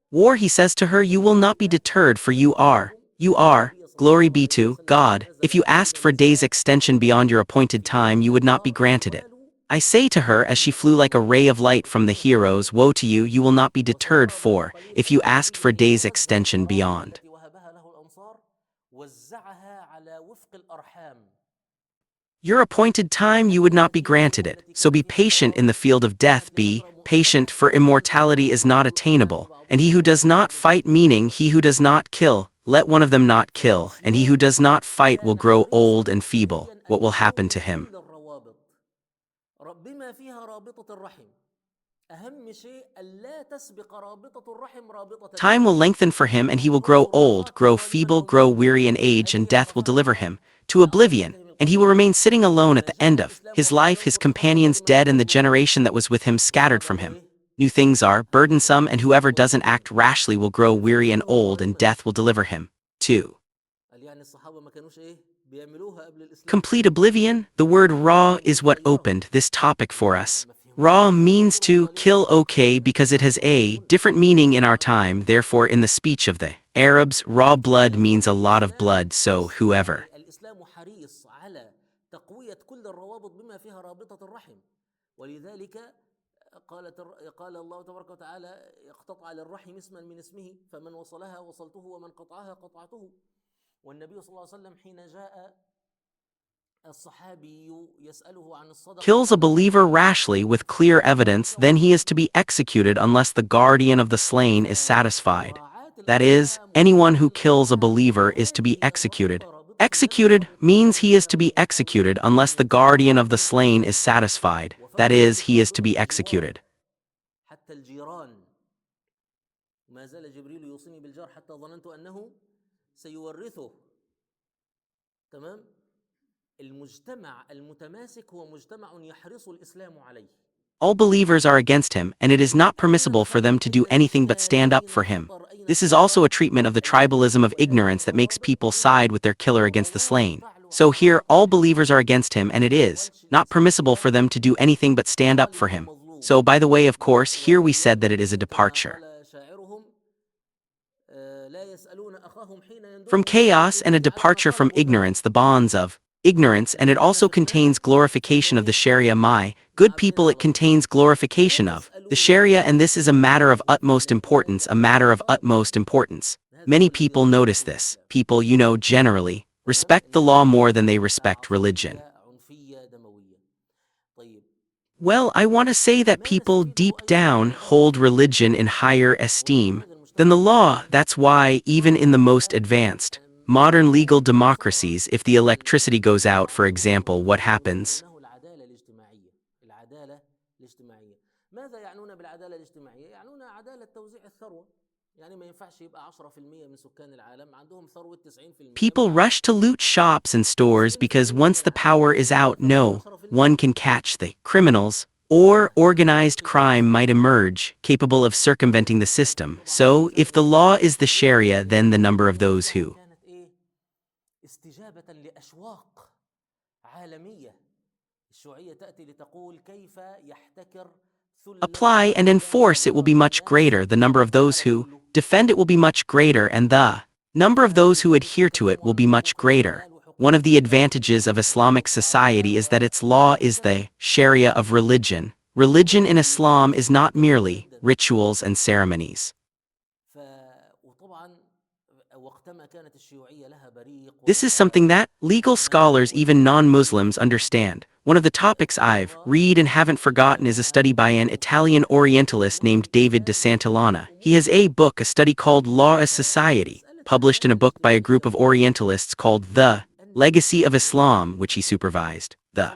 war?" He says to her, "You will not be deterred, for you are You are, glory be to God, if you asked for days extension beyond your appointed time you would not be granted it. I say to her as she flew like a ray of light from the heroes, woe to you, you will not be deterred for, if you asked for days extension beyond your appointed time you would not be granted it, so be patient in the field of death, be patient, for immortality is not attainable, and he who does not fight, meaning he who does not kill, let one of them not kill, and he who does not fight will grow old and feeble, what will happen to him? بما فيها رابطة الرحم. أهم شيء ألا تسبق رابطة الرحم رابطة الدم. Time will lengthen for him and he will grow old, grow feeble, grow weary in age, and death will deliver him to oblivion, and he will remain sitting alone at the end of his life, his companions dead and the generation that was with him scattered from him. New things are burdensome, and whoever doesn't act rashly will grow weary and old, and death will deliver him. 2. Complete oblivion. The word raw is what opened this topic for us. Raw means to kill, okay, because it has a different meaning in our time. Therefore, in the speech of the Arabs, raw blood means a lot of blood, so whoever. قال الله تبارك وتعالى اقتطع للرحم اسما من اسمه فمن وصلها وصلته ومن قطعها قطعته. والنبي صلى الله عليه وسلم حين جاء kills a believer rashly with clear evidence, then he is to be executed unless the guardian of the slain is satisfied. That is, anyone who kills a believer is to be executed. Executed means he is to be executed unless the guardian of the slain is satisfied. That is, he is to be executed. All believers are against him, and it is not permissible for them to do anything but stand up for him. This is also a treatment of the tribalism of ignorance that makes people side with their killer against the slain. So here, all believers are against him, and it is not permissible for them to do anything but stand up for him. So, by the way, of course, here we said that it is a departure from chaos and a departure from ignorance, the bonds of ignorance, and it also contains glorification of the Sharia. My good people, it contains glorification of the Sharia, and this is a matter of utmost importance, a matter of utmost importance. Many people notice this. People, generally respect the law more than they respect religion. Well, I want to say that people deep down hold religion in higher esteem than the law. That's why, even in the most advanced modern legal democracies, if the electricity goes out, for example, what happens? People rush to loot shops and stores because once the power is out, no one can catch the criminals, or organized crime might emerge, capable of circumventing the system. So, if the law is the Sharia, then the number of those who apply and enforce it will be much greater, the number of those who defend it will be much greater, and the number of those who adhere to it will be much greater. One of the advantages of Islamic society is that its law is the Sharia of religion. Religion in Islam is not merely rituals and ceremonies. This is something that legal scholars, even non-Muslims, understand. One of the topics I've read and haven't forgotten is a study by an Italian Orientalist named David de Santillana. He has a book, a study called Law as Society, published in a book by a group of Orientalists called The Legacy of Islam, which he supervised. The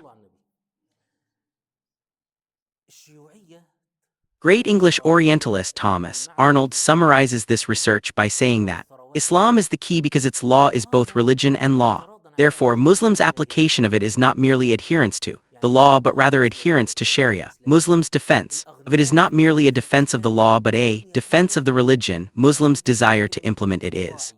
great English Orientalist Thomas Arnold summarizes this research by saying that Islam is the key because its law is both religion and law. Therefore, Muslims' application of it is not merely adherence to the law but rather adherence to Sharia. Muslims' defense of it is not merely a defense of the law but a defense of the religion. Muslims' desire to implement it is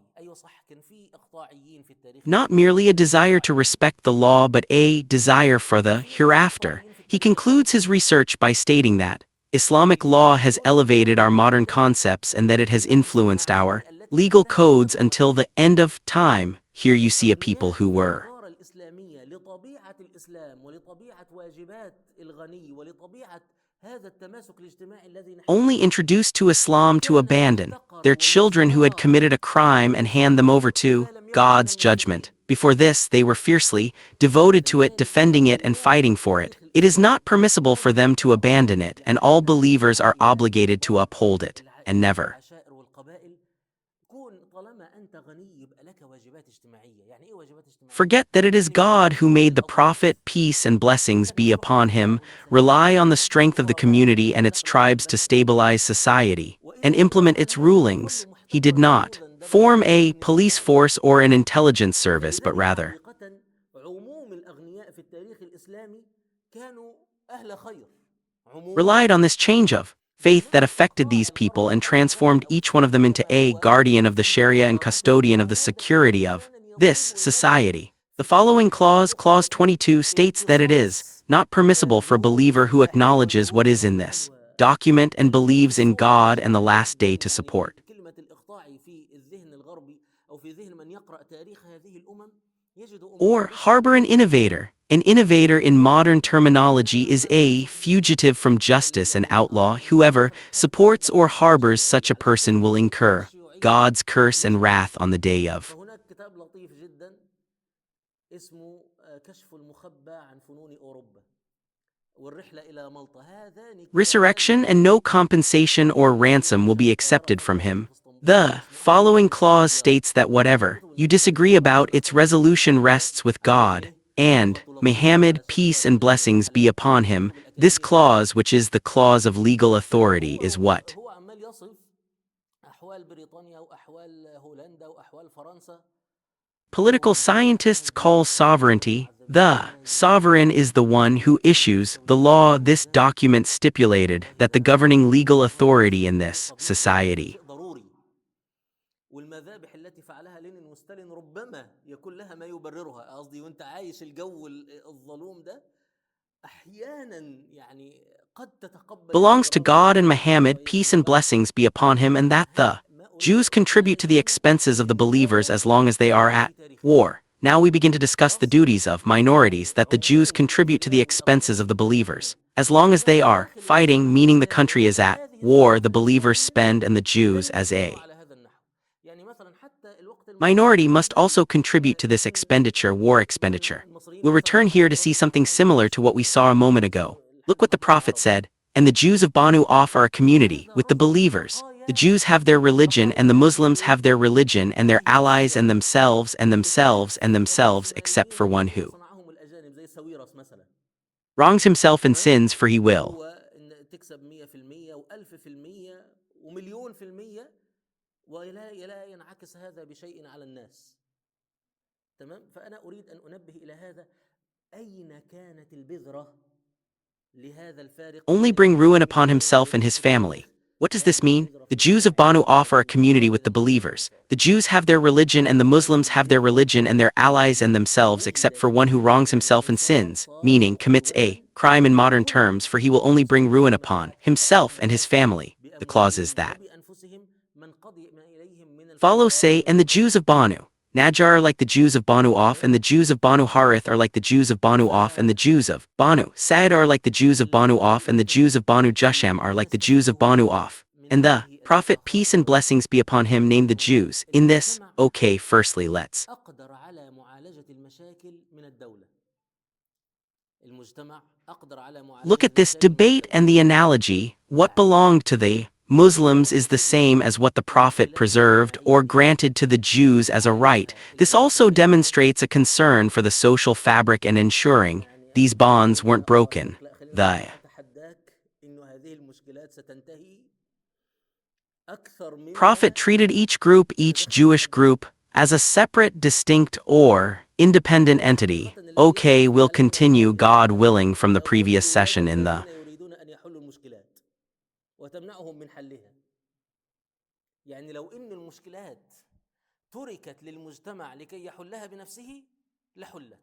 not merely a desire to respect the law but a desire for the hereafter. He concludes his research by stating that Islamic law has elevated our modern concepts and that it has influenced our legal codes until the end of time. Here you see a people who were الحضارة الإسلامية لطبيعة الإسلام ولطبيعة واجبات الغني ولطبيعة هذا التماسك الاجتماعي الذي نحتاجه only introduced to Islam to كان abandon their يحتقر children who had ويصاب committed a crime and hand them over to إذا لم يكن من God's judgment. المسلمين. Before this, they were fiercely devoted to it, لذلك defending it, and الأولويات fighting في for it. تاريخ It is الإسلام not permissible for them to abandon it, and all believers are obligated to uphold it, and العائلات never والعشائر والقبائل كون طالما أنت غني يبقى لك واجبات اجتماعية. يعني إيه واجبات اجتماعية؟ forget that it is يعني لازم God who تحمي made the الأضعاف، prophet, peace and blessings لازم be تحمي upon him, الفقراء والمساكين، rely on the لازم تحمي strength of the الغرباء community and ولا its تقبل tribes to منبذهم، stabilize society, and وإلا implement يبقى its هذا كله rulings. He did محتقر not أيضا. ده form بيعتبر a إن police هؤلاء force or an intelligence service, but ولذلك rather حقيقة عموم الأغنياء في التاريخ الإسلامي كانوا أهل خير relied عمومهم. on this change of faith that affected these people and transformed each one of them into a guardian of the Sharia and custodian of the security of this society. The following clause, Clause 22, states that it is not permissible for a believer who acknowledges what is in this document and believes in God and the last day to support كلمة الإقطاع في الذهن الغربي أو في ذهن من يقرأ تاريخ هذه الأمم يجد or أمور harbor an innovator. An innovator in modern terminology is a fugitive from justice and outlaw. Whoever supports or harbors such a person will incur God's curse and wrath on the day of فهناك كتاب لطيف جدا اسمه كشف المخبى عن فنون أوروبا والرحلة إلى مالطا. هذان كتابان resurrection, and no compensation or ransom will be accepted from him. The following clause states that whatever you disagree about, its resolution rests with God, and Muhammad, peace and blessings be upon him. This clause, which is the clause of legal authority, is what هو عمال يصف أحوال بريطانيا وأحوال هولندا وأحوال فرنسا. political scientists call sovereignty. The sovereign is the one who issues the law. This document stipulated that the governing legal authority in this society ضروري. والمذابح التي فعلها لينين وستالين ربما يكون لها ما يبررها. قصدي وانت عايش الجو الظلوم ده احيانا يعني قد تتقبل belongs to الإجراءات God and Muhammad, peace and blessings be upon him, and that the Jews contribute to the expenses of the believers as long as they are at war. Now we begin to discuss the duties of minorities that the Jews contribute to the expenses of the believers. As long as they are fighting, meaning the country is at war, the believers spend and the Jews as a على هذا النحو. يعني مثلا حتى الوقت minority must also contribute to this expenditure, war expenditure. We'll return here to see something similar to what we saw a moment ago. Look what the Prophet said, and the Jews of Banu Auf are a community with the believers. The Jews have their religion and the Muslims have their religion and their allies and themselves and themselves and themselves, except for one who صنعهم الأجانب زي ساويرس مثلا. wrongs himself and sins, for he will هو إن تكسب 100% و1000% ومليون في المية ولا ينعكس هذا بشيء على الناس. تمام. فأنا أريد أن أنبه إلى هذا. أين كانت البذرة لهذا الفارق only بين bring ruin المسلمين upon himself and his family. What does this mean? The Jews of Banu Auf are a community with the believers. The Jews have their religion and the Muslims have their religion and their allies and themselves, except for one who wrongs himself and sins, meaning commits a crime in modern terms, for he will only bring ruin upon himself and his family. The clause is that follow say, and the Jews of Banu Najjar are like the Jews of Banu Auf, and the Jews of Banu Harith are like the Jews of Banu Auf, and the Jews of Banu Sa'id are like the Jews of Banu Auf, and the Jews of Banu Jusham are like the Jews of Banu Auf. And the Prophet, peace and blessings be upon him, named the Jews. In this, okay, firstly let's أقدر على معالجة المشاكل من الدولة. المجتمع أقدر على معالجة look at this المشاكل من debate الدولة. and the analogy. What belonged to the Muslims is the same as what the Prophet preserved or granted to the Jews as a right. This also demonstrates a concern for the social fabric and ensuring these bonds weren't broken. The أتحداك إنه هذه المشكلات ستنتهي أكثر مما Prophet treated each group, each Jewish group, as a separate, distinct, or independent entity. Okay, we'll continue, God willing, from the previous session in the يريدون أن يحلوا المشكلات وتمنعهم من حلها. يعني لو إن المشكلات تركت للمجتمع لكي يحلها بنفسه لحلت.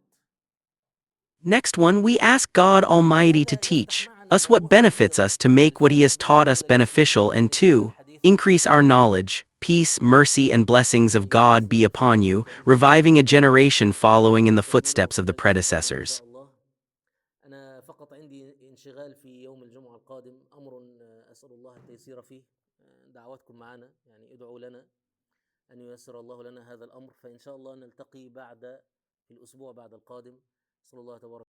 Next one, we ask God Almighty to teach us what benefits us, to make what He has taught us beneficial, and to increase our knowledge. Peace, mercy, and blessings of God be upon you, reviving a generation following in the footsteps of the predecessors. أنا فقط عندي انشغال في يوم الجمعة القادم، أمر أسأل الله التيسير فيه. دعواتكم معنا، يعني ادعوا لنا أن ييسر الله لنا هذا الأمر، فإن شاء الله نلتقي في الأسبوع بعد القادم. صلى الله تبارك